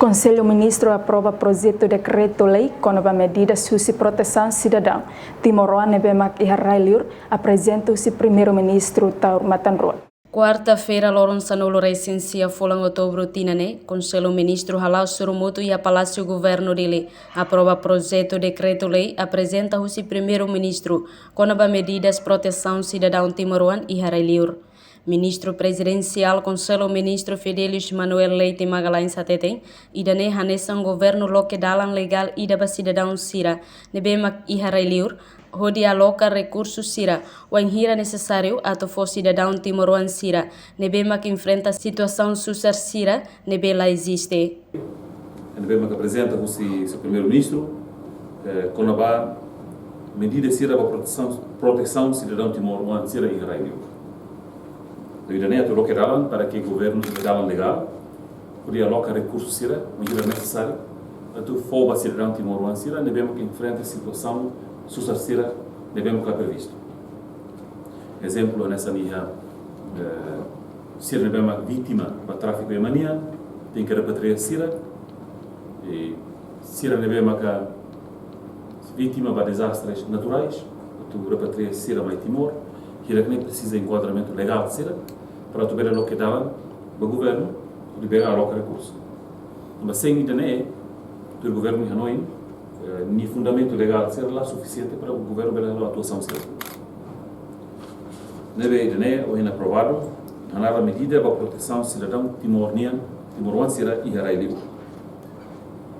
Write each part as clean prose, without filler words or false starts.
Conselho Ministro aprova projeto decreto-lei com nova medida de proteção cidadã. Timor-Leste Nebemak Iharrailiur apresenta o primeiro-ministro Taur Matanrua. Quarta-feira, Lourenço Nulo recensia folang outubro tinane, Conselho Ministro Halal Surumuto e a Palácio Governo dele aprova projeto decreto-lei apresenta o primeiro-ministro com nova medidas de proteção cidadão Timor-Leste e Iharrailiur. Ministro Presidencial Conselho Ministro Fidelis Manuel Leite Magalhães Sateten e dane hanesan governo loke dalan legal ida ba cidadão sira nebemak Iharrailiur hodi aloca recursos sira o hira necessário ato for cidadão Timor-Leste sira nebemak enfrenta situação susar sira nebela existe. Nebemak apresenta o seu primeiro-ministro com a medida sira para proteção cidadão Timor-Leste sira e Iharrailiur. Idaneto loke dalan para que o governo dalan legal podia alocar recursos sira o hira necessário ato for cidadão Timor-Leste sira nebemak enfrenta situação susar sira nebemak lá previsto. Exemplo nessa linha sira nebemak vítima para tráfico de mania tem que repatriar sira e sira nebemak vítima para desastres naturais tu repatriar sira mai Timor que nem precisa de enquadramento legal de sira para tu ver a que dalam o governo liberar alocar recursos. Mas sem ainda nem o governo de Hanoi nem fundamento legal de ser lá suficiente para o governo ver a atuação sira. Neve ainda nem o aprovado a nova medida para a proteção cidadão Timor-Leste sira e Iharrailiur.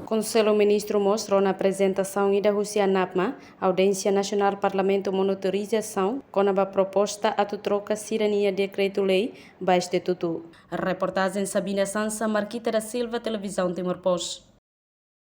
Conselho Ministro mostrou na apresentação da Rússia NAPMA, Audiência Nacional Parlamento Monitorização, com a proposta a troca cidadania decreto-lei para Estatuto. A reportagem Sabina Sansa, Marquita da Silva, Televisão Timor-Post.